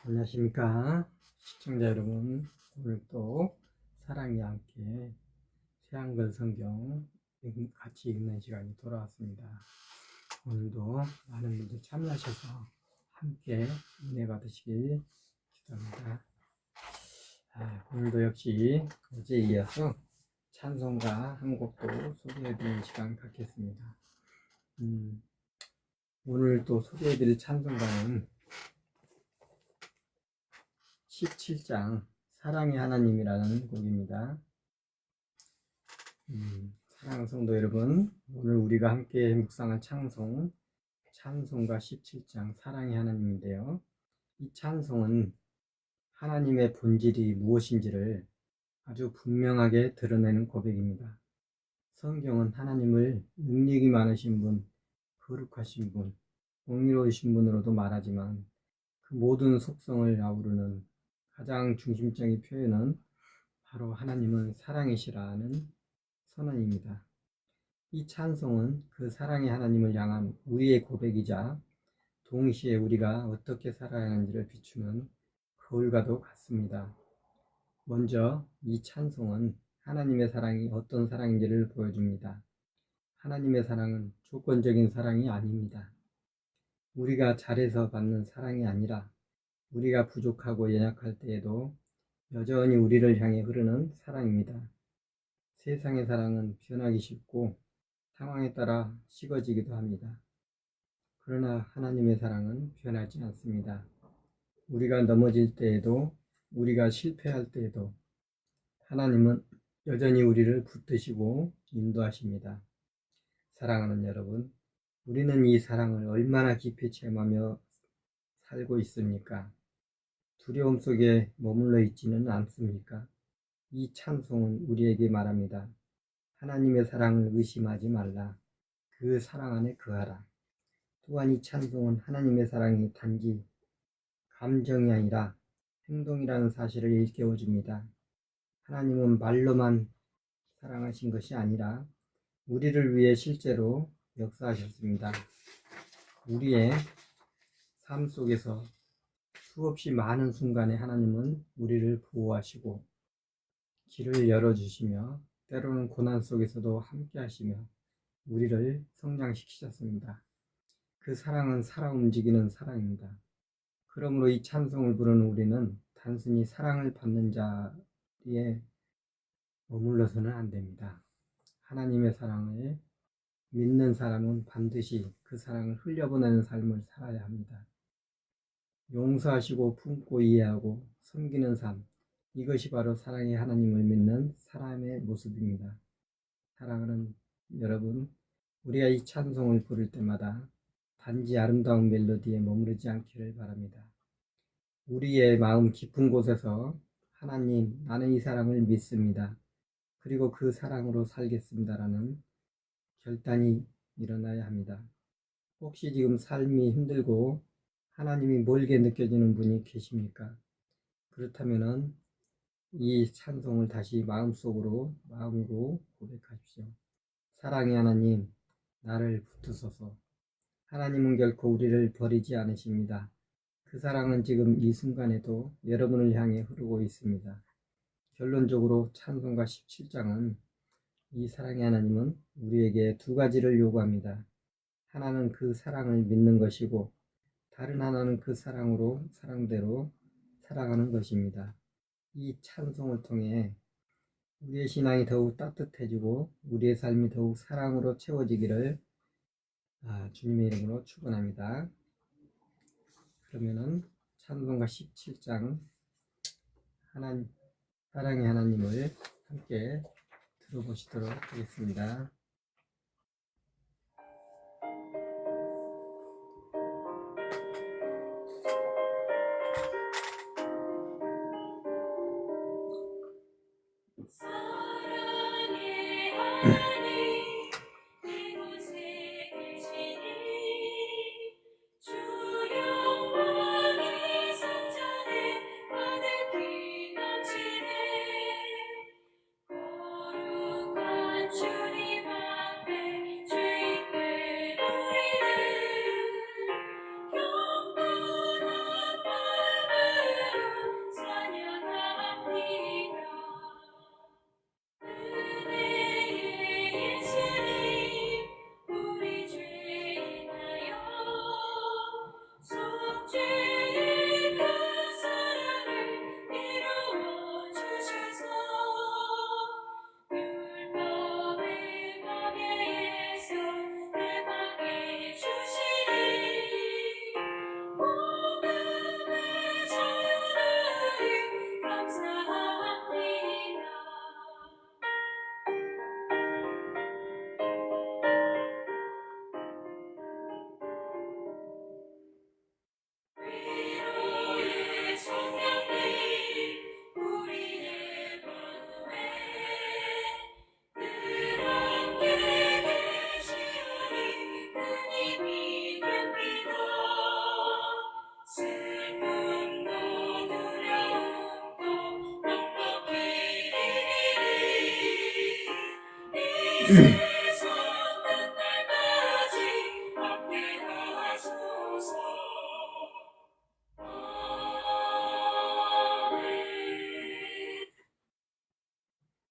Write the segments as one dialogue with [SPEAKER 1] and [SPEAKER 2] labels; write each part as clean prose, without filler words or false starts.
[SPEAKER 1] 안녕하십니까 시청자 여러분. 오늘 또 사랑이 함께 새한글 성경 같이 읽는 시간이 돌아왔습니다. 오늘도 많은 분들 참여하셔서 함께 은혜 받으시길 기도합니다. 오늘도 역시 어제에 이어서 찬송가 한 곡도 소개해드리는 시간 갖겠습니다. 오늘 또 소개해드릴 찬송가는 17장 사랑의 하나님이라는 곡입니다. 사랑하는 성도 여러분, 오늘 우리가 함께 묵상한 찬송가 17장 사랑의 하나님인데요. 이 찬송은 하나님의 본질이 무엇인지를 아주 분명하게 드러내는 고백입니다. 성경은 하나님을 능력이 많으신 분, 거룩하신 분, 공의로우신 분으로도 말하지만 그 모든 속성을 아우르는 가장 중심적인 표현은 바로 하나님은 사랑이시라는 선언입니다. 이 찬송은 그 사랑의 하나님을 향한 우리의 고백이자 동시에 우리가 어떻게 살아야 하는지를 비추는 거울과도 같습니다. 먼저 이 찬송은 하나님의 사랑이 어떤 사랑인지를 보여줍니다. 하나님의 사랑은 조건적인 사랑이 아닙니다. 우리가 잘해서 받는 사랑이 아니라 우리가 부족하고 연약할 때에도 여전히 우리를 향해 흐르는 사랑입니다. 세상의 사랑은 변하기 쉽고 상황에 따라 식어지기도 합니다. 그러나 하나님의 사랑은 변하지 않습니다. 우리가 넘어질 때에도 우리가 실패할 때에도 하나님은 여전히 우리를 붙드시고 인도하십니다. 사랑하는 여러분, 우리는 이 사랑을 얼마나 깊이 체험하며 살고 있습니까? 두려움 속에 머물러 있지는 않습니까? 이 찬송은 우리에게 말합니다. 하나님의 사랑을 의심하지 말라. 그 사랑 안에 거하라. 또한 이 찬송은 하나님의 사랑이 단지 감정이 아니라 행동이라는 사실을 일깨워줍니다. 하나님은 말로만 사랑하신 것이 아니라 우리를 위해 실제로 역사하셨습니다. 우리의 삶 속에서 수없이 많은 순간에 하나님은 우리를 보호하시고 길을 열어주시며 때로는 고난 속에서도 함께 하시며 우리를 성장시키셨습니다. 그 사랑은 살아 움직이는 사랑입니다. 그러므로 이 찬송을 부르는 우리는 단순히 사랑을 받는 자리에 머물러서는 안 됩니다. 하나님의 사랑을 믿는 사람은 반드시 그 사랑을 흘려보내는 삶을 살아야 합니다. 용서하시고 품고 이해하고 섬기는 삶, 이것이 바로 사랑의 하나님을 믿는 사람의 모습입니다. 사랑하는 여러분, 우리가 이 찬송을 부를 때마다 단지 아름다운 멜로디에 머무르지 않기를 바랍니다. 우리의 마음 깊은 곳에서 하나님, 나는 이 사랑을 믿습니다. 그리고 그 사랑으로 살겠습니다라는 결단이 일어나야 합니다. 혹시 지금 삶이 힘들고 하나님이 멀게 느껴지는 분이 계십니까? 그렇다면 이 찬송을 다시 마음으로 고백하십시오. 사랑의 하나님, 나를 붙드소서. 하나님은 결코 우리를 버리지 않으십니다. 그 사랑은 지금 이 순간에도 여러분을 향해 흐르고 있습니다. 결론적으로 찬송가 17장은 이 사랑의 하나님은 우리에게 두 가지를 요구합니다. 하나는 그 사랑을 믿는 것이고 다른 하나는 그 사랑대로 살아가는 것입니다. 이 찬송을 통해 우리의 신앙이 더욱 따뜻해지고 우리의 삶이 더욱 사랑으로 채워지기를 주님의 이름으로 축원합니다. 그러면은 찬송가 17장 사랑의 하나님을 함께 들어보시도록 하겠습니다.
[SPEAKER 2] 주님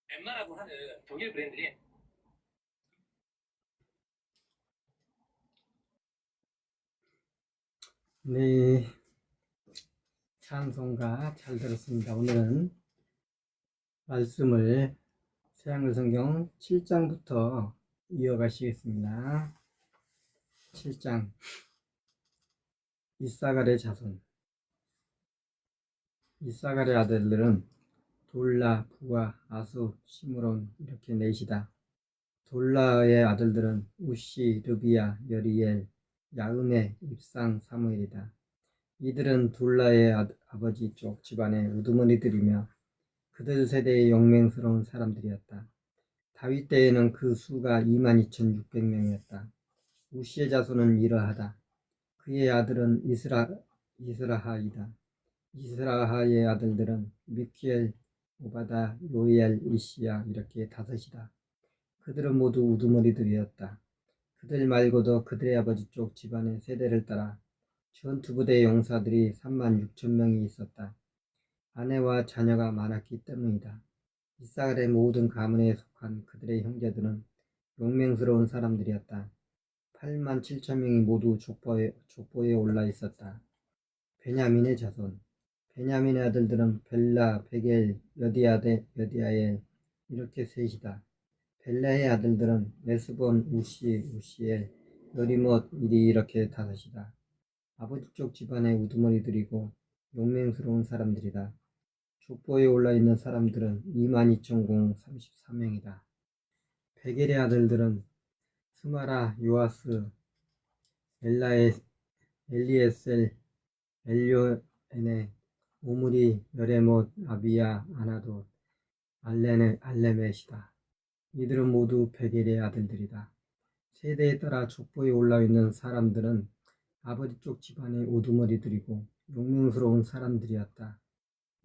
[SPEAKER 2] 엠마라고 하는 독일 브랜드인
[SPEAKER 1] 네, 찬송가 잘 들었습니다. 오늘은 말씀을 새한글 성경 7장부터 이어가시겠습니다. 7장 이사갈의 자손. 이사갈의 아들들은 돌라, 부가, 아수, 시므론 이렇게 넷이다. 돌라의 아들들은 우시, 르비야, 여리엘, 야음의, 입상, 사무엘이다. 이들은 돌라의 아버지 쪽 집안의 우두머리들이며 그들 세대의 영맹스러운 사람들이었다. 다윗 때에는 그 수가 22,600명이었다. 우시의 자손은 이러하다. 그의 아들은 이스라하이다. 이스라하의 아들들은 미키엘, 오바다, 요엘, 이시야 이렇게 다섯이다. 그들은 모두 우두머리들이었다. 그들 말고도 그들의 아버지 쪽 집안의 세대를 따라 전투부대 용사들이 36,000명이 있었다. 아내와 자녀가 많았기 때문이다. 이사갈의 모든 가문에 속한 그들의 형제들은 용맹스러운 사람들이었다. 87,000명이 모두 족보에 올라 있었다. 베냐민의 자손. 베냐민의 아들들은 벨라, 베겔, 여디아엘 이렇게 셋이다. 벨라의 아들들은 에스본, 우시엘, 여리못 이렇게 다섯이다. 아버지 쪽 집안의 우두머리들이고 용맹스러운 사람들이다. 족보에 올라있는 사람들은 22,034명이다. 베겔의 아들들은 스마라, 요아스, 엘리에셀, 엘요에네, 오므리, 여레못, 아비야, 아나돗, 알레멧이다. 이들은 모두 베겔의 아들들이다. 세대에 따라 족보에 올라있는 사람들은 아버지 쪽 집안의 우두머리들이고 용맹스러운 사람들이었다.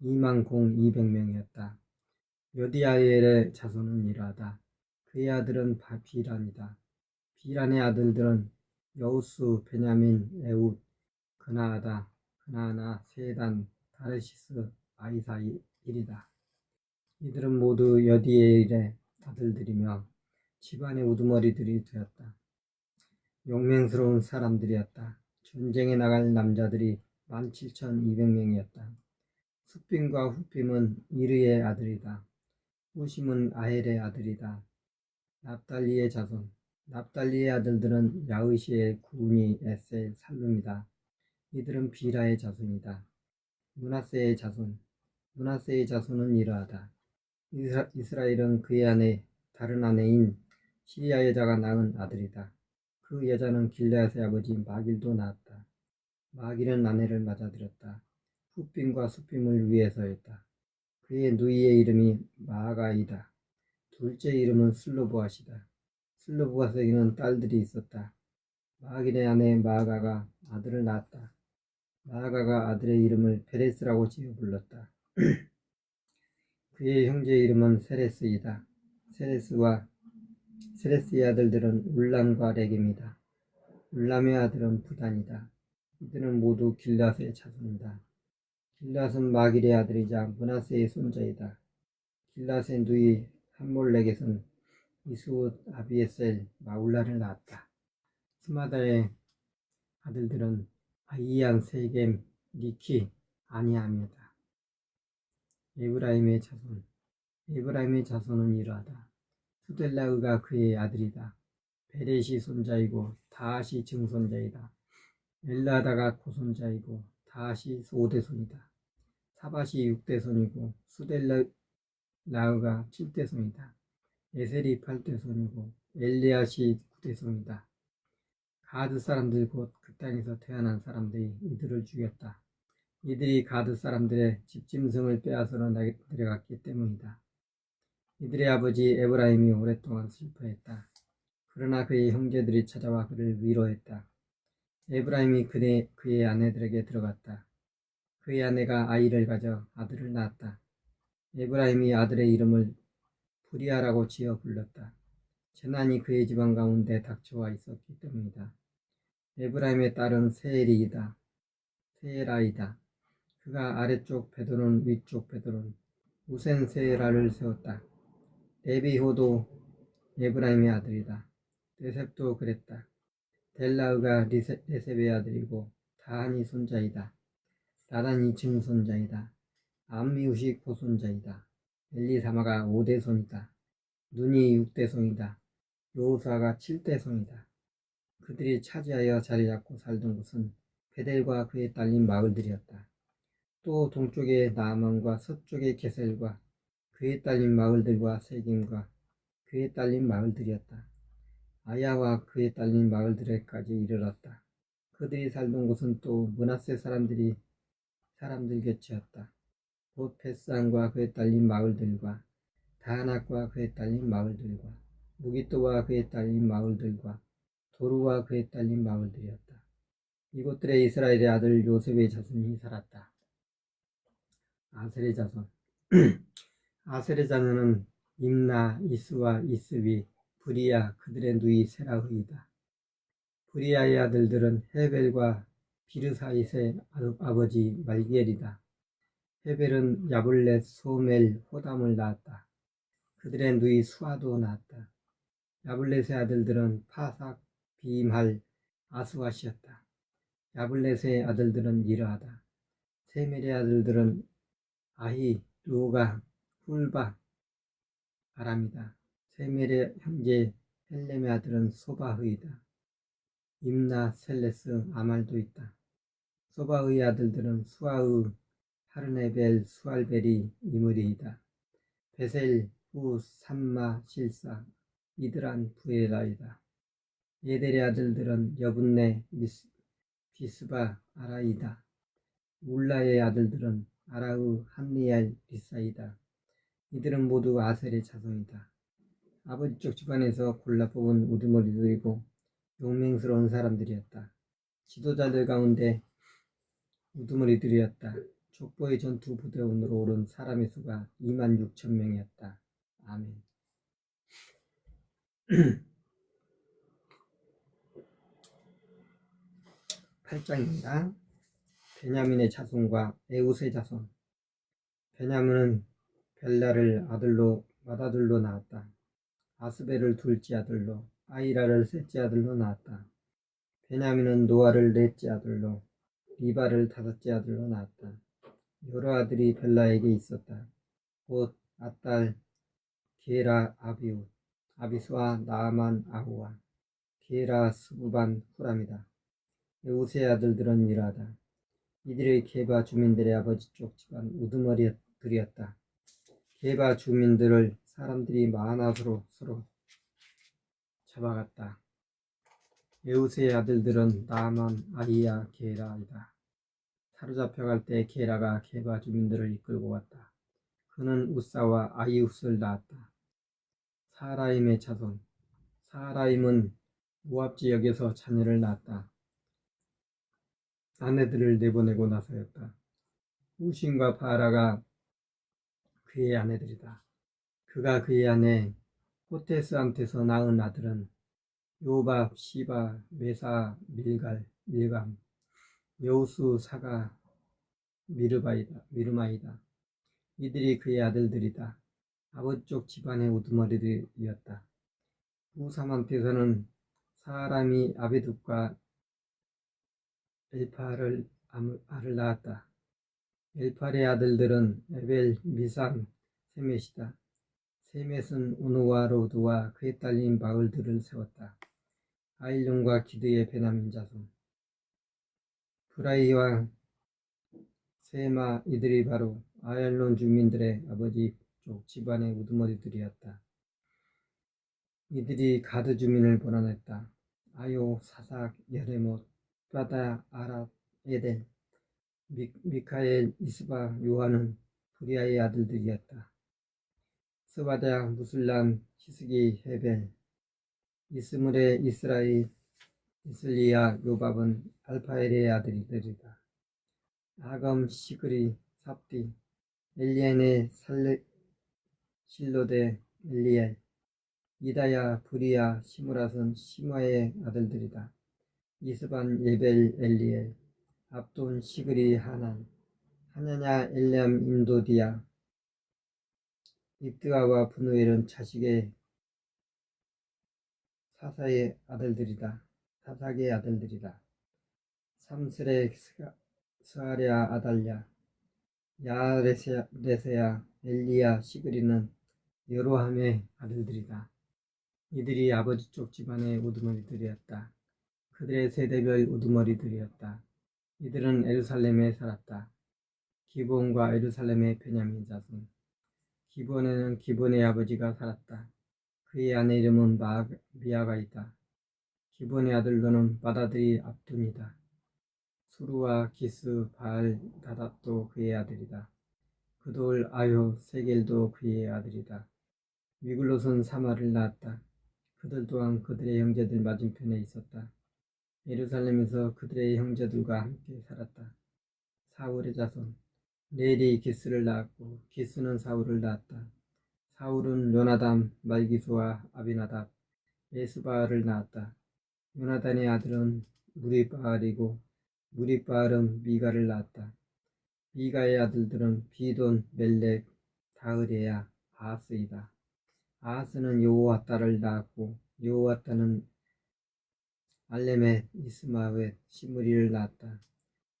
[SPEAKER 1] 20,200명이었다. 여디아엘의 자손은 이러하다. 그의 아들은 비란이다. 비란의 아들들은 여우수, 베냐민, 에웃, 그나아나, 세단, 다르시스, 아이사일이다. 이들은 모두 여디엘의 아들들이며 집안의 우두머리들이 되었다. 용맹스러운 사람들이었다. 전쟁에 나갈 남자들이 17,200명이었다. 숫빔과 후빔은 이르의 아들이다. 후심은 아헬의 아들이다. 납달리의 자손. 납달리의 아들들은 야으시엘, 구니, 에셀, 살룸이다. 이들은 비라의 자손이다. 므낫세의 자손. 므낫세의 자손은 이러하다. 이스라엘은 그의 아내, 다른 아내인 시리아 여자가 낳은 아들이다. 그 여자는 길르앗의 아버지 마길도 낳았다. 마길은 아내를 맞아들였다. 후빔과 수빔을 위해서였다. 그의 누이의 이름이 마아가이다. 둘째 이름은 슬로보앗이다. 슬로보앗에게는 딸들이 있었다. 마길의 아내 마아가가 아들을 낳았다. 마아가가 아들의 이름을 베레스라고 지어 불렀다. 그의 형제의 이름은 세레스이다. 세레스의 아들들은 울람과 레겜이다. 울람의 아들은 부단이다. 이들은 모두 길앗의 자손이다. 길앗은 마길의 아들이자 므낫세의 손자이다. 길앗의 누이 함몰렉에서는 이스옷, 아비에셀, 마울라를 낳았다. 스마다의 아들들은 아이안, 세겜, 리키, 아니암이다. 에브라임의 자손. 에브라임의 자손은 이러하다. 수델라흐가 그의 아들이다. 베렛이 손자이고 다하시 증손자이다. 엘라다가 고손자이고 다하시 5대손이다. 사밧이 6대손이고 수델라흐가 7대손이다. 에셀이 8대손이고 엘리앗이 9대손이다. 가드 사람들 곧 그 땅에서 태어난 사람들이 이들을 죽였다. 이들이 가드 사람들의 집짐승을 빼앗으러 내려갔기 때문이다. 이들의 아버지 에브라임이 오랫동안 슬퍼했다. 그러나 그의 형제들이 찾아와 그를 위로했다. 에브라임이 그의 아내들에게 들어갔다. 그의 아내가 아이를 가져 아들을 낳았다. 에브라임이 아들의 이름을 브리아라고 지어 불렀다. 재난이 그의 집안 가운데 닥쳐와 있었기 때문이다. 에브라임의 딸은 세엘아이다. 그가 아래쪽 베드론 위쪽 베드론 우센 세라를 세웠다. 레비호도 에브라임의 아들이다. 레셉도 그랬다. 델라흐가 레셉의 아들이고 다한이 손자이다. 나단이 증손자이다. 암미우시 고손자이다. 엘리사마가 5대손이다. 눈이 6대손이다. 여호수아가 7대손이다. 그들이 차지하여 자리 잡고 살던 곳은 베델과 그의 딸린 마을들이었다. 또 동쪽에 나아만과 서쪽에 게셀과 그의 딸린 마을들과 세겜과 그의 딸린 마을들이었다. 아야와 그의 딸린 마을들에까지 이르렀다. 그들이 살던 곳은 또 므낫세 사람들 곁이었다. 곧 벳산과 그의 딸린 마을들과 다하낙과 그의 딸린 마을들과 무기또와 그의 딸린 마을들과 도루와 그의 딸린 마을들이었다. 이곳들에 이스라엘의 아들 요셉의 자손이 살았다. 아셀의 자손 아셀의 자녀는 임나, 이스와 이스위, 브리야, 그들의 누이 세라흐이다. 브리야의 아들들은 헤벨과 비르사잇의 아버지 말기엘이다. 헤벨은 야블렛, 소멜, 호담을 낳았다. 그들의 누이 수아도 낳았다. 야블렛의 아들들은 파삭, 비임할, 아스와시였다. 야블렛의 아들들은 이르하다. 세멜의 아들들은 아히, 루가, 훌바, 아람이다. 세멜의 형제 헬렘의 아들은 소바흐이다. 임나, 셀레스, 아말도 있다. 소바흐의 아들들은 수아흐, 하르네벨, 수알벨이 이므리이다. 베셀, 후, 삼마, 실사, 이드란, 부에라이다. 예델의 아들들은 여분네, 비스바, 아라이다. 울라의 아들들은 아라흐, 한니엘, 리사이다. 이들은 모두 아셀의 자손이다. 아버지 쪽 집안에서 골라 뽑은 우두머리들이고 용맹스러운 사람들이었다. 지도자들 가운데 우두머리들이었다. 족보의 전투 부대원으로 오른 사람의 수가 26,000명이었다. 아멘. 8장입니다. 베냐민의 자손과 에웃의 자손. 베냐민은 벨라를 맏아들로 낳았다. 아스벨을 둘째 아들로, 아이라를 셋째 아들로 낳았다. 베냐민은 노아를 넷째 아들로, 리바를 다섯째 아들로 낳았다. 여러 아들이 벨라에게 있었다. 곧 아딸, 게라, 아비웃, 아비스와 나아만, 아후와, 게라, 스부반, 후람이다. 에웃의 아들들은 이러하다. 이들의 게바 주민들의 아버지 쪽 집안 우두머리들이었다. 게바 주민들을 사람들이 많아서 서로 잡아갔다. 에웃의 아들들은 나아만, 아히야, 게라이다. 사로잡혀갈 때 게라가 게바 주민들을 이끌고 갔다. 그는 우사와 아이웃을 낳았다. 사라임의 자손. 사라임은 모압 지역에서 자녀를 낳았다. 아내들을 내보내고 나서였다. 우신과 바라가 그의 아내들이다. 그가 그의 아내 호테스한테서 낳은 아들은 요밥, 시바, 메사, 밀감, 여우수, 사가, 미르마이다. 이들이 그의 아들들이다. 아버지 쪽 집안의 우두머리들이었다. 후삼한테서는 사람이 아비둑과 엘파를 낳았다. 엘팔의 아들들은 에벨, 미삼, 세мет이다. 세мет은 우누와 로드와 그의 딸린 마을들을 세웠다. 아일론과 기드의 베냐민 자손. 브라이와 세마 이들이 바로 아얄론 주민들의 아버지 쪽 집안의 우두머리들이었다. 이들이 가드 주민을 몰아냈다. 아요, 사삭, 여레못, 바다, 아랍, 에덴, 미카엘, 이스바, 요한은 브리아의 아들들이었다. 스바다, 무술람, 히스기, 헤벨, 이스물의 이스라엘, 이슬리야, 요밥은 알파엘의 아들들이다. 아검, 시그리, 삽디, 엘리엔의 실로데, 엘리엘, 이다야, 부리야, 시므랏은 시므아의 아들들이다. 이스반, 예벨, 엘리엘, 압돈, 시그리, 하난, 하냐냐, 엘람, 인도디야, 입드아와 분우엘은 자식의 사사의 아들들이다. 사삭의 아들들이다. 삼스레, 스아랴, 아달랴, 야레세야, 엘리야, 시그리는 여로함의 아들들이다. 이들이 아버지 쪽 집안의 우두머리들이었다. 그들의 세대별 우두머리들이었다. 이들은 에루살렘에 살았다. 기브온과 에루살렘의 베냐민 자손. 기브온에는 기브온의 아버지가 살았다. 그의 아내 이름은 미아가이다. 기브온의 아들로는 맏아들이 압둔이다. 수루와 기스, 바알, 다닷도 그의 아들이다. 그돌, 아요, 세겔도 그의 아들이다. 미글롯은 사마를 낳았다. 그들 또한 그들의 형제들 맞은편에 있었다. 예루살렘에서 그들의 형제들과 함께 살았다. 사울의 자손. 넬이 기스를 낳았고 기스는 사울을 낳았다. 사울은 요나담, 말기수와 아비나답, 에스바알을 낳았다. 요나단의 아들은 무리바알이고 무리바알은 미가를 낳았다. 미가의 아들들은 비돈, 멜렉, 다흐레야, 아하스이다. 아하스는 여호와따를 낳았고 여호와따는 알레멧, 이스마웻, 시므리를 낳았다.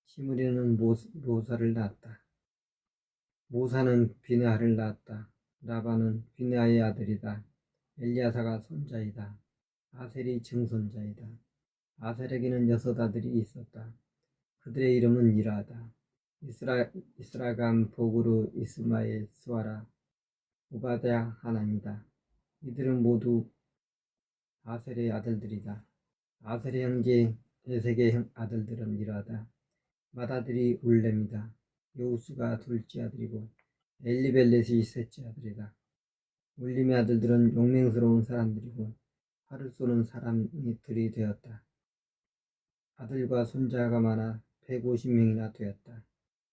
[SPEAKER 1] 시므리는 모사를 낳았다. 모사는 비느하를 낳았다. 라반은 비느하의 아들이다. 엘리야사가 손자이다. 아셀이 증손자이다. 아셀에게는 6 아들이 있었다. 그들의 이름은 이라다. 이스라감, 보그루, 이스마엘, 스와라, 오바댜, 하난이다. 이들은 모두 아셀의 아들들이다. 아셀의 형제 에색의 아들들은 이라다. 맏아들이 울렘이다. 여우수가 둘째 아들이고 엘리벨렛이 셋째 아들이다. 울림의 아들들은 용맹스러운 사람들이고 활을 쏘는 사람들이 되었다. 아들과 손자가 많아 150명이나 되었다.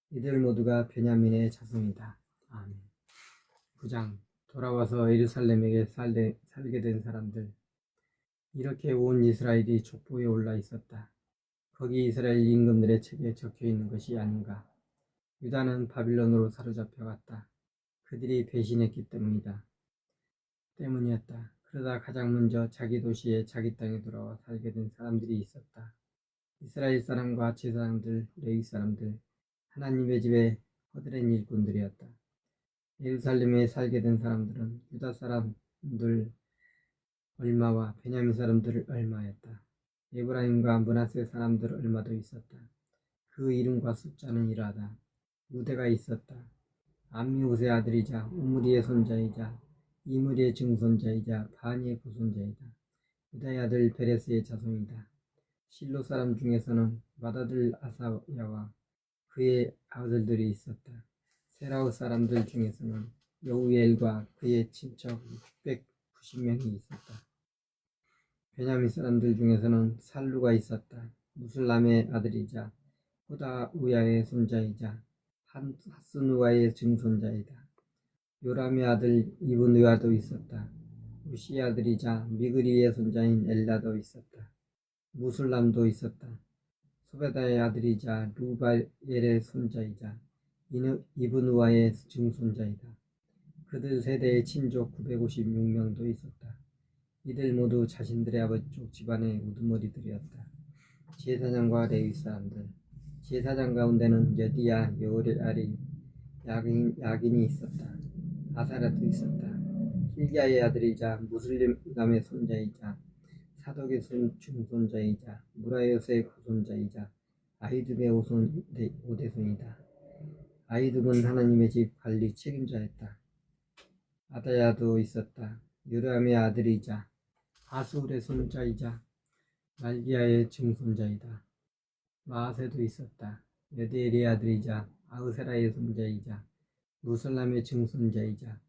[SPEAKER 1] 이들 모두가 베냐민의 자손이다. 아멘. 9장. 돌아와서 예루살렘에게 살게 된 사람들. 이렇게 온 이스라엘이 족보에 올라 있었다. 거기 이스라엘 임금들의 책에 적혀 있는 것이 아닌가. 유다는 바빌론으로 사로잡혀 갔다. 그들이 배신했기 때문이었다. 그러다 가장 먼저 자기 도시에 자기 땅에 돌아와 살게 된 사람들이 있었다. 이스라엘 사람과 제사장들, 레위 사람들, 하나님의 집에 허드렛 일꾼들이었다. 예루살렘에 살게 된 사람들은 유다 사람들 얼마와 베냐민 사람들 얼마였다. 에브라임과 므낫세 사람들 얼마도 있었다. 그 이름과 숫자는 이러하다. 우대가 있었다. 암미우스의 아들이자 우므리의 손자이자 이므리의 증손자이자 바니의 고손자이다. 유다의 아들 베레스의 자손이다. 실로 사람 중에서는 맏아들 아사야와 그의 아들들이 있었다. 세라우 사람들 중에서는 여우엘과 그의 친척 690명이 있었다. 베냐민 사람들 중에서는 살루가 있었다. 무슬람의 아들이자 호다우야의 손자이자 하스누아의 증손자이다. 요람의 아들 이브느아도 있었다. 우시의 아들이자 미그리의 손자인 엘라도 있었다. 무술람도 있었다. 소베다의 아들이자 루바엘의 손자이자 이브누아의 증손자이다. 그들 세대의 친족 956명도 있었다. 이들 모두 자신들의 아버지 쪽 집안의 우두머리들이었다. 제사장과 레위 사람들. 제사장 가운데는 여디야, 여레알이, 야긴이 있었다. 아사라도 있었다. 힐기야의 아들이자 무슬림의 손자이자 사독의 중손자이자 무라요스의 고손자이자 아히둡의 오대손이다. 아히둡은 하나님의 집 관리 책임자였다. 아다야도 있었다. 요람의 아들이자 아수울의 손자이자 말기야의 증손자이다. 마아세도 있었다. 여디엘의 아들이자 아흐세라의 손자이자 무살람의 증손자이자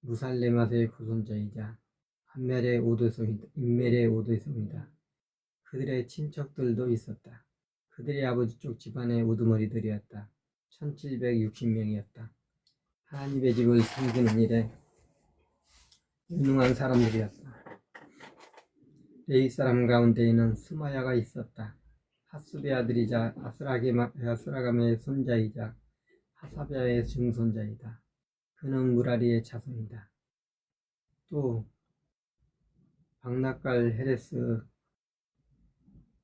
[SPEAKER 1] 무살레맛의 고손자이자 인멜의 오대손이다. 그들의 친척들도 있었다. 그들의 아버지 쪽 집안의 우두머리들이었다. 1760명이었다. 하나님의 집을 섬기는 일에 유능한 사람들이었다. 레위 사람 가운데에는 스마야가 있었다. 핫수베 아들이자 아스라감의 손자이자 하사베아의 증손자이다. 그는 무라리의 자손이다. 또 박낙갈 헤레스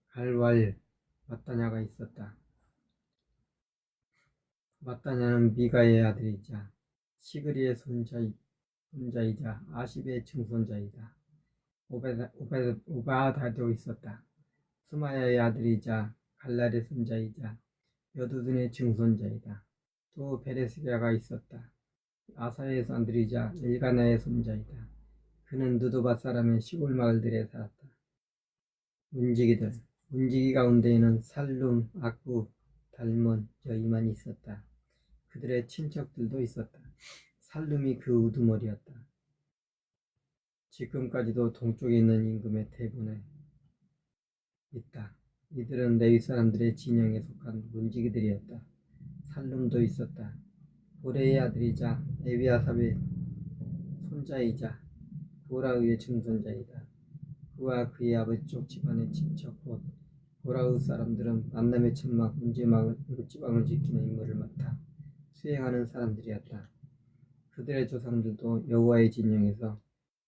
[SPEAKER 1] 갈왈 마따냐가 있었다. 마따냐는 미가의 아들이자 시그리의 손자이자 아십의 증손자이다. 오바다도 있었다. 스마야의 아들이자 갈랄의 손자이자 여두둔의 증손자이다. 또 베레스야가 있었다. 아사의 아들이자 엘가나의 손자이다. 그는 느도바 사람의 시골 마을들에 살았다. 문지기 가운데에는 살룸, 악구, 달몬, 여이만이 있었다. 그들의 친척들도 있었다. 살룸이 그 우두머리였다. 지금까지도 동쪽에 있는 임금의 대본에 있다. 이들은 레위 사람들의 진영에 속한 문지기들이었다. 살룸도 있었다. 보레의 아들이자 에비아삽의 손자이자 보라우의 증손자이다. 그와 그의 아버지 쪽 집안의 친척 곧 보라우 사람들은 만남의 천막 문지방을 지키는 임무를 맡아 수행하는 사람들이었다. 그들의 조상들도 여호와의 진영에서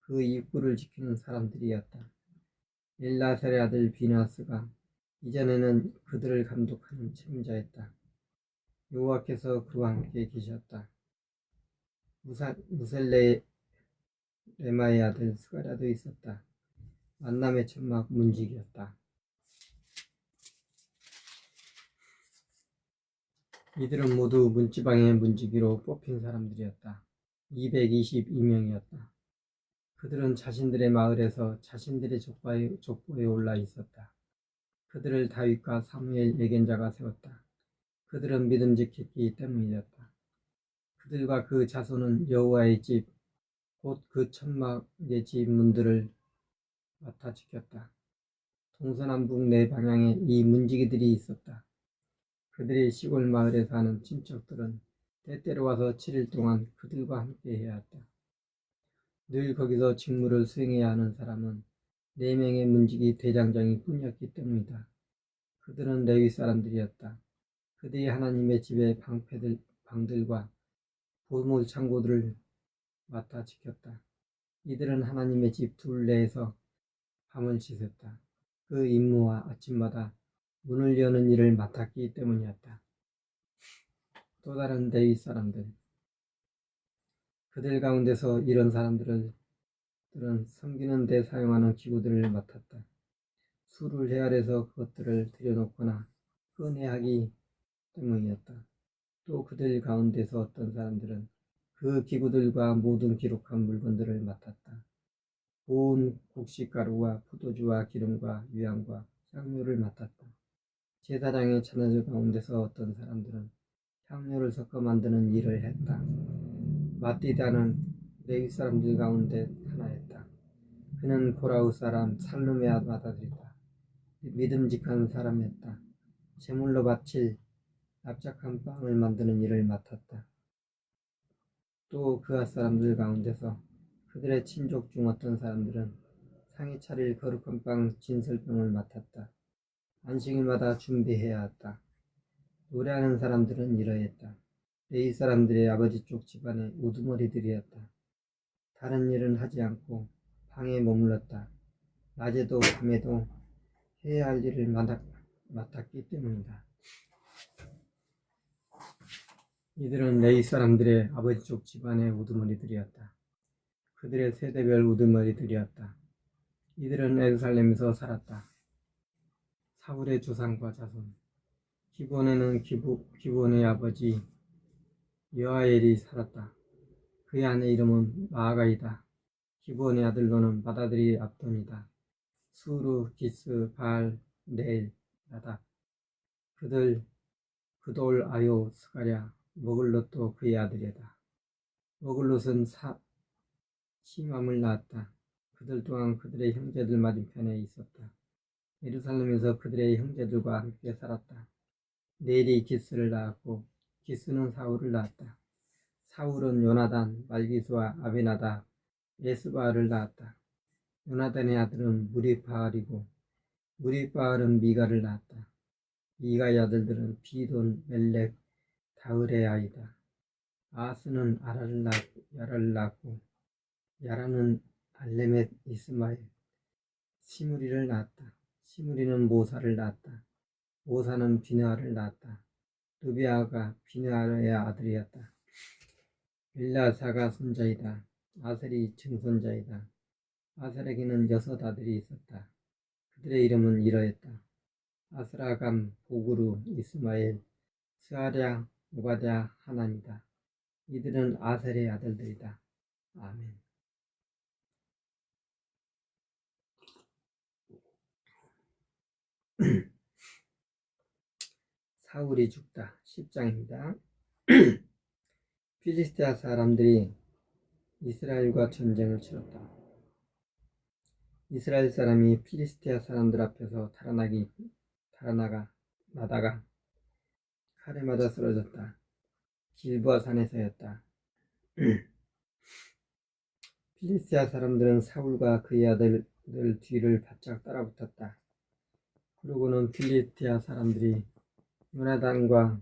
[SPEAKER 1] 그 입구를 지키는 사람들이었다. 엘라셀의 아들 비나스가 이전에는 그들을 감독하는 책임자였다. 여호와께서 그와 함께 계셨다. 무셀레마의 아들 스가랴도 있었다. 만남의 천막 문지기였다. 이들은 모두 문지방의 문지기로 뽑힌 사람들이었다. 222명이었다. 그들은 자신들의 마을에서 자신들의 족보에 올라 있었다. 그들을 다윗과 사무엘 예견자가 세웠다. 그들은 믿음직했기 때문이었다. 그들과 그 자손은 여호와의 집, 곧 그 천막의 집 문들을 맡아 지켰다. 동서남북 네 방향에 이 문지기들이 있었다. 그들의 시골 마을에 사는 친척들은 때때로 와서 7일 동안 그들과 함께 해야 했다. 늘 거기서 직무를 수행해야 하는 사람은 4명의 문지기 대장장이 뿐이었기 때문이다. 그들은 레위 사람들이었다. 그들이 하나님의 집의 방들과 보물 창고들을 맡아 지켰다. 이들은 하나님의 집 둘레에서 밤을 지샜다. 그 임무와 아침마다 문을 여는 일을 맡았기 때문이었다. 또 다른 레위 사람들, 그들 가운데서 이런 사람들은 섬기는 데 사용하는 기구들을 맡았다. 수를 헤아려서 그것들을 들여놓거나 꺼내하기 때문이었다. 또 그들 가운데서 어떤 사람들은 그 기구들과 모든 기록한 물건들을 맡았다. 고운 곡식가루와 포도주와 기름과 유향과 향료를 맡았다. 제사장의 처녀들 가운데서 어떤 사람들은 향료를 섞어 만드는 일을 했다. 마띠다는 레위 사람들 가운데 하나였다. 그는 보라우 사람 살룸의 아들이다. 믿음직한 사람이었다. 제물로 바칠 납작한 빵을 만드는 일을 맡았다. 또 그앗 사람들 가운데서 그들의 친족 중 어떤 사람들은 상이 차릴 거룩한 빵 진설병을 맡았다. 안식일마다 준비해야 했다. 노래하는 사람들은 이러했다. 레위 사람들의 아버지 쪽 집안의 우두머리들이었다. 다른 일은 하지 않고 방에 머물렀다. 낮에도 밤에도 해야 할 일을 맡았기 때문이다. 이들은 레위 사람들의 아버지 쪽 집안의 우두머리들이었다. 그들의 세대별 우두머리들이었다. 이들은 예루살렘에서 살았다. 사울의 조상과 자손. 기본에는 기본의 아버지 여아엘이 살았다. 그의 아내 이름은 마아가이다. 기본의 아들로는 맏아들이 압돈이다. 수루, 기스, 바알, 네일, 나답. 그돌, 아요, 스가랴, 머글롯도 그의 아들이다. 머글롯은 시맘을 낳았다. 그들 또한 그들의 형제들 맞은편에 있었다. 예루살렘에서 그들의 형제들과 함께 살았다. 네일이 기스를 낳았고 기스는 사울을 낳았다. 사울은 요나단, 말기수와 아비나답, 에스바알을 낳았다. 요나단의 아들은 무리바알이고 무리바알은 미가를 낳았다. 미가의 아들들은 비돈, 멜렉, 다을의 아이다. 아스는 야라를 낳고 야라는 알레멧, 이스마엘, 시므리를 낳았다. 시므리는 모사를 낳았다. 모사는 비느하를 낳았다. 르비아가 비느하의 아들이었다. 엘라사가 손자이다. 아셀이 증손자이다. 아셀에게는 6 아들이 있었다. 그들의 이름은 이러했다. 아스라감, 보그루, 이스마엘, 스아랴, 오바댜, 하난이다. 이들은 아셀의 아들들이다. 아멘. 사울이 죽다. 10장입니다. 필리스티아 사람들이 이스라엘과 전쟁을 치렀다. 이스라엘 사람이 필리스티아 사람들 앞에서 나다가 칼에 맞아 쓰러졌다. 길보아 산에서였다. 필리스티아 사람들은 사울과 그의 아들들 뒤를 바짝 따라붙었다. 그러고는 필리스티아 사람들이 요나단과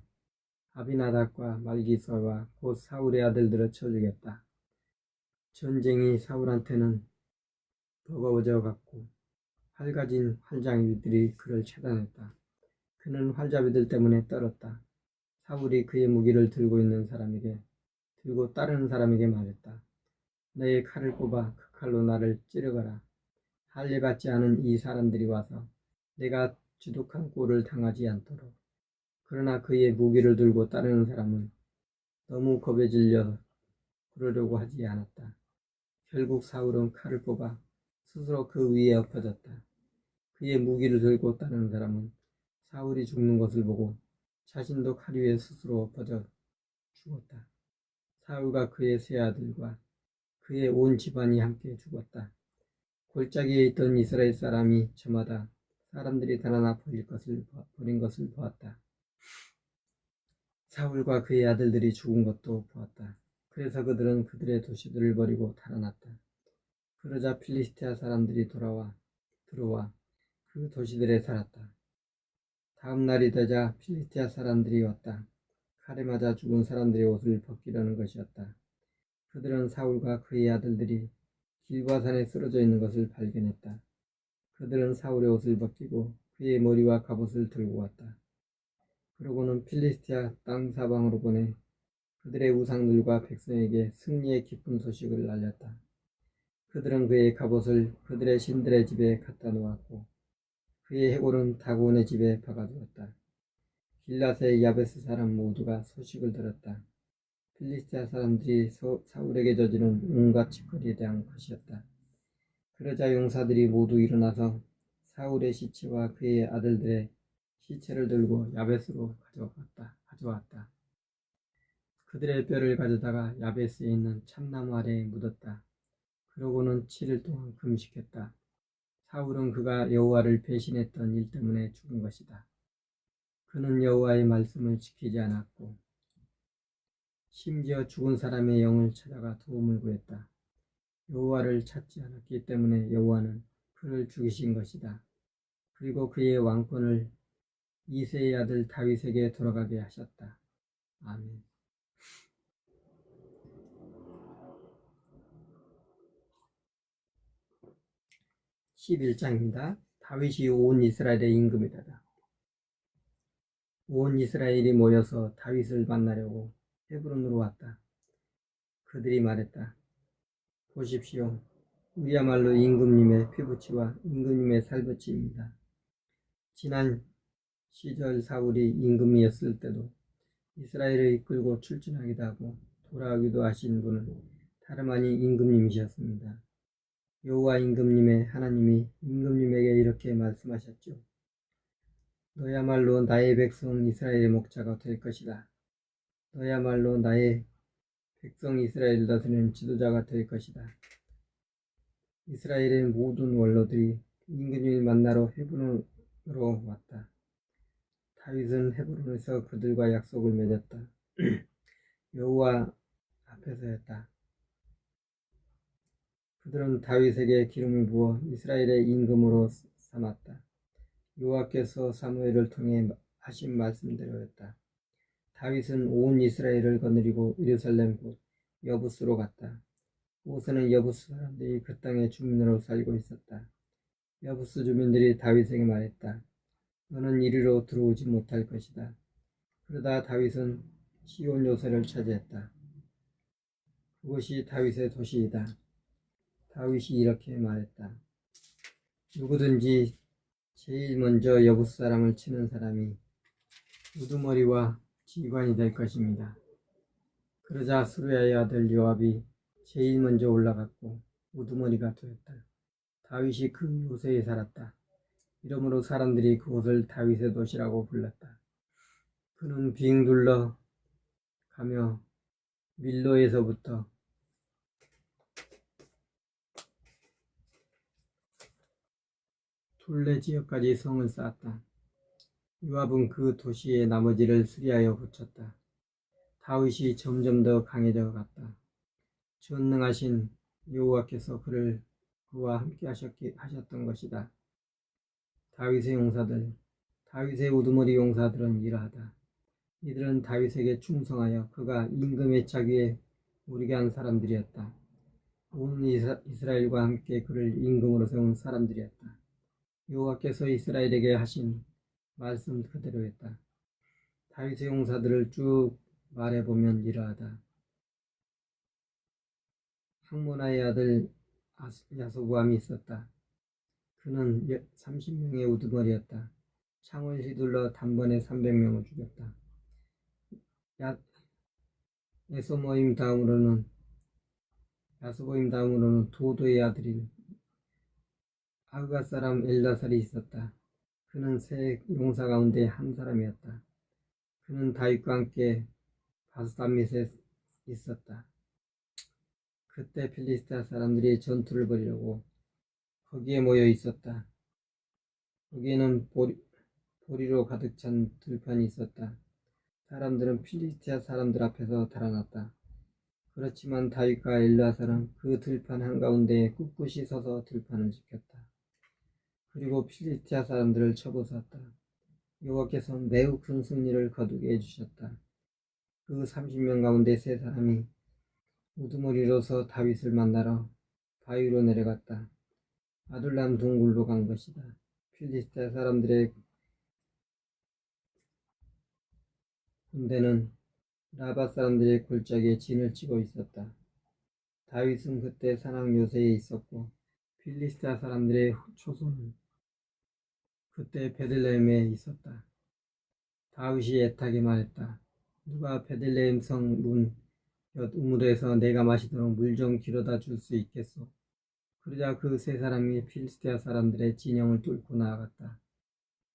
[SPEAKER 1] 아비나답과 말기서와 곧 사울의 아들들을 쳐 죽였다. 전쟁이 사울한테는 버거워져 갔고 활 가진 활장이들이 그를 차단했다. 그는 활잡이들 때문에 떨었다. 사울이 그의 무기를 들고 따르는 사람에게 말했다. 너의 칼을 뽑아 그 칼로 나를 찌르거라. 할례 받지 않은 이 사람들이 와서 내가 지독한 꼴을 당하지 않도록. 그러나 그의 무기를 들고 따르는 사람은 너무 겁에 질려 그러려고 하지 않았다. 결국 사울은 칼을 뽑아 스스로 그 위에 엎어졌다. 그의 무기를 들고 따르는 사람은 사울이 죽는 것을 보고 자신도 칼 위에 스스로 엎어져 죽었다. 사울과 그의 세 아들과 그의 온 집안이 함께 죽었다. 골짜기에 있던 이스라엘 사람이 저마다 사람들이 달아나 버린 것을 보았다. 사울과 그의 아들들이 죽은 것도 보았다. 그래서 그들은 그들의 도시들을 버리고 달아났다. 그러자 필리스티아 사람들이 들어와 그 도시들에 살았다. 다음 날이 되자 필리스티아 사람들이 왔다. 칼에 맞아 죽은 사람들의 옷을 벗기려는 것이었다. 그들은 사울과 그의 아들들이 길보아산에 쓰러져 있는 것을 발견했다. 그들은 사울의 옷을 벗기고 그의 머리와 갑옷을 들고 왔다. 그러고는 필리스티아 땅 사방으로 보내 그들의 우상들과 백성에게 승리의 기쁜 소식을 알렸다. 그들은 그의 갑옷을 그들의 신들의 집에 갖다 놓았고 그의 해골은 다곤의 집에 박아두었다. 길앗의 야베스 사람 모두가 소식을 들었다. 필리스티아 사람들이 사울에게 저지른 온갖 짓거리에 대한 것이었다. 그러자 용사들이 모두 일어나서 사울의 시체와 그의 아들들의 시체를 들고 야베스로 가져왔다. 그들의 뼈를 가져다가 야베스에 있는 참나무 아래에 묻었다. 그러고는 7일 동안 금식했다. 사울은 그가 여호와를 배신했던 일 때문에 죽은 것이다. 그는 여호와의 말씀을 지키지 않았고 심지어 죽은 사람의 영을 찾아가 도움을 구했다. 여호와를 찾지 않았기 때문에 여호와는 그를 죽이신 것이다. 그리고 그의 왕권을 이새의 아들 다윗에게 돌아가게 하셨다. 아멘. 11장입니다. 다윗이 온 이스라엘의 임금이 되다. 온 이스라엘이 모여서 다윗을 만나려고 헤브론으로 왔다. 그들이 말했다. 보십시오. 우리야말로 임금님의 피부치와 임금님의 살부치입니다. 지난 시절 사울이 임금이었을 때도 이스라엘을 이끌고 출진하기도 하고 돌아오기도 하신 분은 다름 아닌 임금님이셨습니다. 여호와 임금님의 하나님이 임금님에게 이렇게 말씀하셨죠. 너야말로 나의 백성 이스라엘의 목자가 될 것이다. 너야말로 나의 백성 이스라엘을 다스리는 지도자가 될 것이다. 이스라엘의 모든 원로들이 임금님을 만나러 헤브론으로 왔다. 다윗은 헤브론에서 그들과 약속을 맺었다. 여호와 앞에서였다. 그들은 다윗에게 기름을 부어 이스라엘의 임금으로 삼았다. 여호와께서 사무엘을 통해 하신 말씀대로였다. 다윗은 온 이스라엘을 거느리고 예루살렘 곧 여부스로 갔다. 그곳에는 여부스 사람들이 그 땅의 주민으로 살고 있었다. 여부스 주민들이 다윗에게 말했다. 너는 이리로 들어오지 못할 것이다. 그러다 다윗은 시온 요새를 차지했다. 그것이 다윗의 도시이다. 다윗이 이렇게 말했다. 누구든지 제일 먼저 여부스 사람을 치는 사람이 우두머리와 지휘관이 될 것입니다. 그러자 스루야의 아들 요압이 제일 먼저 올라갔고 우두머리가 되었다. 다윗이 그 요새에 살았다. 이러므로 사람들이 그곳을 다윗의 도시라고 불렀다. 그는 빙 둘러 가며 밀로에서부터 둘레 지역까지 성을 쌓았다. 요압은 그 도시의 나머지를 수리하여 붙였다. 다윗이 점점 더 강해져 갔다. 전능하신 여호와께서 그와 함께 하셨던 것이다. 다윗의 용사들, 다윗의 우두머리 용사들은 이러하다. 이들은 다윗에게 충성하여 그가 임금의 자기에 오르게 한 사람들이었다. 온 이스라엘과 함께 그를 임금으로 세운 사람들이었다. 여호와께서 이스라엘에게 하신 말씀 그대로였다. 다윗의 용사들을 쭉 말해보면 이러하다. 항모나의 아들 야소부암이 있었다. 그는 30명의 우두머리였다. 창을 휘둘러 단번에 300명을 죽였다. 야소보임 다음으로는 도도의 아들인 아그가 사람 엘다살이 있었다. 그는 세 용사 가운데 한 사람이었다. 그는 다윗과 함께 바스다밋에 있었다. 그때 필리스타 사람들이 전투를 벌이려고 거기에 모여 있었다. 거기에는 보리로 가득 찬 들판이 있었다. 사람들은 필리스티아 사람들 앞에서 달아났다. 그렇지만 다윗과 엘르아살은 그 들판 한가운데에 꿋꿋이 서서 들판을 지켰다. 그리고 필리스티아 사람들을 쳐부수었다. 여호와께서 매우 큰 승리를 거두게 해주셨다. 그 30명 가운데 세 사람이 우두머리로서 다윗을 만나러 바위로 내려갔다. 아둘람 동굴로 간 것이다. 필리스티아 사람들의 군대는 라바 사람들의 골짜기에 진을 치고 있었다. 다윗은 그때 산악 요새에 있었고 필리스티아 사람들의 초소는 그때 베들레헴에 있었다. 다윗이 애타게 말했다. 누가 베들레헴 성 문 곁 우물에서 내가 마시도록 물 좀 길어다 줄 수 있겠소? 그러자 그 세 사람이 필리스티아 사람들의 진영을 뚫고 나아갔다.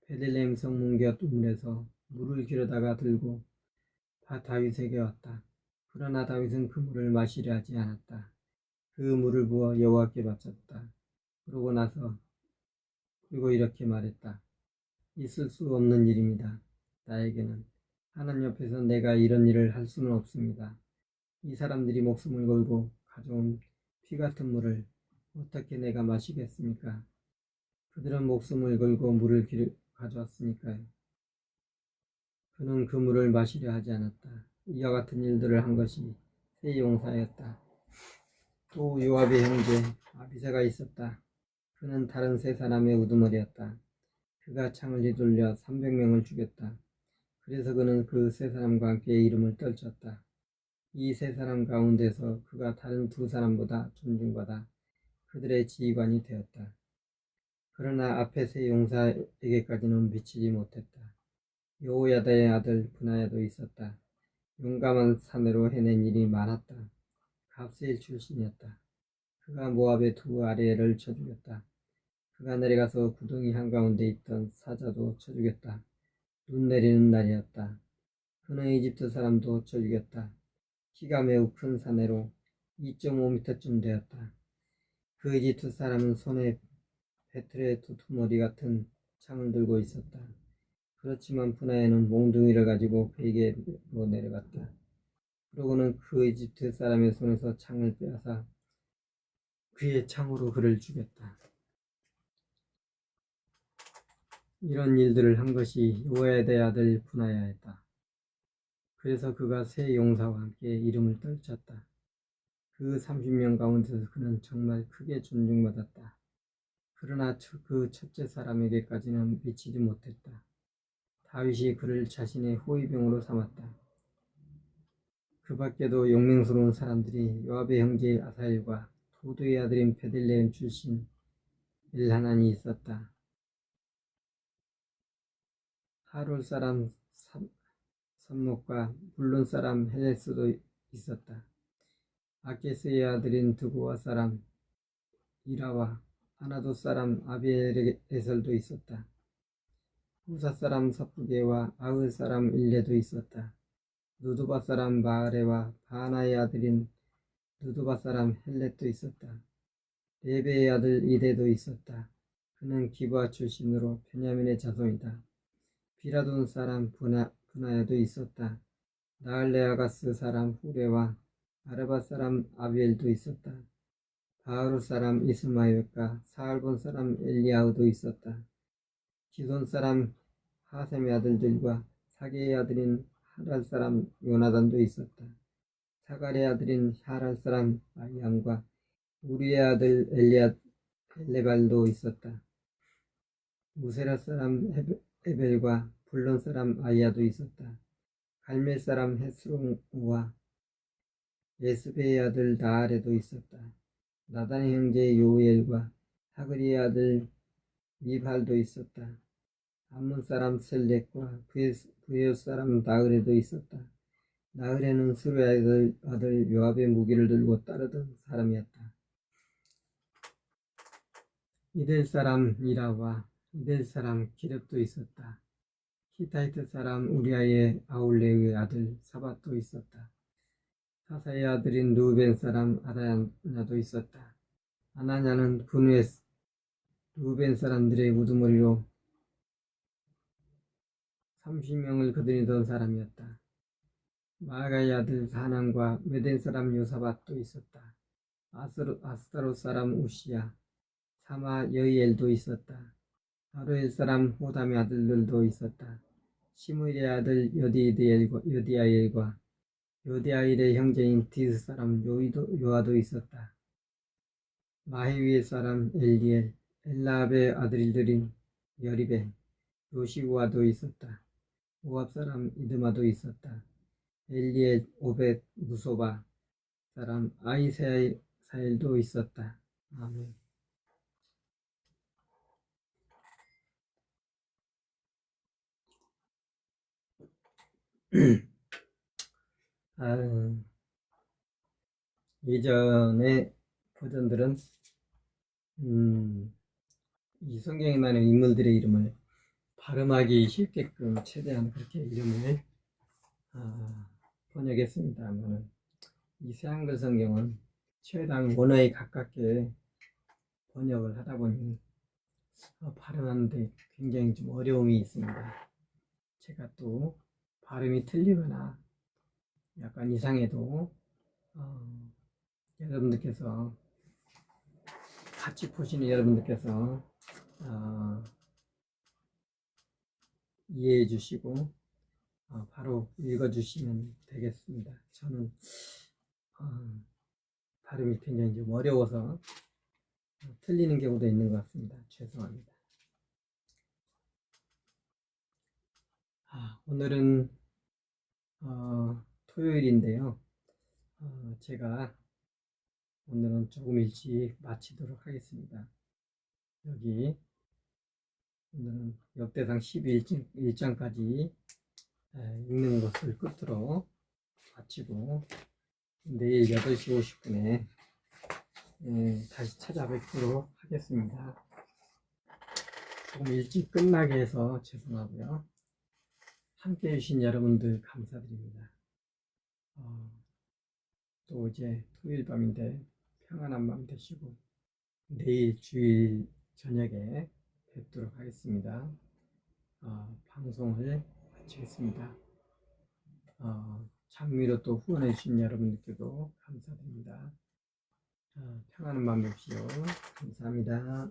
[SPEAKER 1] 베들레헴 성문 곁 우물에서 물을 길어다가 들고 다윗에게 왔다. 그러나 다윗은 그 물을 마시려 하지 않았다. 그 물을 부어 여호와께 바쳤다. 그리고 이렇게 말했다. 있을 수 없는 일입니다. 나에게는 하나님 옆에서 내가 이런 일을 할 수는 없습니다. 이 사람들이 목숨을 걸고 가져온 피 같은 물을 어떻게 내가 마시겠습니까? 그들은 목숨을 걸고 물을 가져왔으니까요. 그는 그 물을 마시려 하지 않았다. 이와 같은 일들을 한 것이 세 용사였다. 또 요압의 형제 아비새가 있었다. 그는 다른 세 사람의 우두머리였다. 그가 창을 휘둘려 300명을 죽였다. 그래서 그는 그 세 사람과 함께 이름을 떨쳤다. 이 세 사람 가운데서 그가 다른 두 사람보다 존중받아 그들의 지휘관이 되었다. 그러나 앞에 세 용사에게까지는 미치지 못했다. 여호야다의 아들 브나야도 있었다. 용감한 사내로 해낸 일이 많았다. 갑세일 출신이었다. 그가 모압의 두 아래를 쳐 죽였다. 그가 내려가서 구덩이 한가운데 있던 사자도 쳐 죽였다. 눈 내리는 날이었다. 그는 이집트 사람도 쳐 죽였다. 키가 매우 큰 사내로 2.5m쯤 되었다. 그 이집트 사람은 손에 배틀의 두툼머리 같은 창을 들고 있었다. 그렇지만 분하에는 몽둥이를 가지고 그에게로 내려갔다. 그러고는 그 이집트 사람의 손에서 창을 빼앗아 그의 창으로 그를 죽였다. 이런 일들을 한 것이 요에다의 아들 분하야였다. 그래서 그가 세 용사와 함께 이름을 떨쳤다. 그 30명 가운데서 그는 정말 크게 존중받았다. 그러나 그 첫째 사람에게까지는 미치지 못했다. 다윗이 그를 자신의 호위병으로 삼았다. 그 밖에도 용맹스러운 사람들이 요압의 형제 아사엘과 도도의 아들인 베들레헴 출신 엘하난이 있었다. 하롤 사람 삼목과 물론 사람 헬레스도 있었다. 아케스의 아들인 드고와 사람 이라와 아나도 사람 아비에셀도 있었다. 후사 사람 사푸게와 아흐 사람 일레도 있었다. 누두바 사람 바아레와 바나의 아들인 누두바 사람 헬렛도 있었다. 레베의 아들 이데도 있었다. 그는 기브아 출신으로 베냐민의 자손이다. 비라돈 사람 분하야도 있었다. 나알레아가스 사람 후레와 아르바 사람 아비엘도 있었다. 바하루 사람 이스마엘과 사알본 사람 엘리야우도 있었다. 기손 사람 하셈의 아들들과 사게의 아들인 하랄 사람 요나단도 있었다. 사갈의 아들인 하랄 사람 아이암과 우리의 아들 엘레발도 있었다. 무세라 사람 에벨과 불론 사람 아이야도 있었다. 갈멜 사람 헤스론과 예스베의 아들 나알에도 있었다. 나단의 형제 요엘과 하그리의 아들 미발도 있었다. 암몬 사람 셀렉과 부에오 사람 나을에도 있었다. 나을에는 스루야의 아들 요압의 무기를 들고 따르던 사람이었다. 이델 사람 이라와 이델 사람 기렙도 있었다. 히타이트 사람 우리아의 아울레의 아들 사밧도 있었다. 사사의 아들인 루벤 사람 아다냐도 있었다. 아나냐는 분후에 루벤 사람들의 우두머리로 30명을 거느리던 사람이었다. 마아가의 아들 사난과 메덴 사람 요사밧도 있었다. 아스타롯 사람 우시야, 사마 여이엘도 있었다. 아로엘 사람 호담의 아들들도 있었다. 시므리의 아들 여디아엘과 여디아엘의 형제인 디스 사람 요아도 있었다. 마헤위의 사람 엘리엘, 엘라압의 아들들인 여리벤, 요시우아도 있었다. 모압 사람 이드마도 있었다. 엘리엘, 오벳, 무소바 사람 아이사엘도 있었다. 아멘. 예전의 버전들은 이 성경에 나오는 인물들의 이름을 발음하기 쉽게끔 최대한 그렇게 이름을 번역했습니다만 이 새한글 성경은 최대한 원어에 가깝게 번역을 하다 보니 발음하는데 굉장히 좀 어려움이 있습니다. 제가 또 발음이 틀리거나 약간 이상해도 여러분들께서 같이 보시는 여러분들께서 이해해 주시고 바로 읽어 주시면 되겠습니다. 저는 발음이 굉장히 좀 어려워서 틀리는 경우도 있는 것 같습니다. 죄송합니다. 오늘은 토요일인데요. 제가 오늘은 조금 일찍 마치도록 하겠습니다. 여기 오늘은 역대상 11장까지 읽는 것을 끝으로 마치고 내일 8시 50분에 다시 찾아뵙도록 하겠습니다. 조금 일찍 끝나게 해서 죄송하고요. 함께 해주신 여러분들 감사드립니다. 또 이제 토요일 밤인데 평안한 밤 되시고 내일 주일 저녁에 뵙도록 하겠습니다. 방송을 마치겠습니다. 장미로 또 후원해 주신 여러분들께도 감사드립니다. 평안한 밤 되십시오. 감사합니다.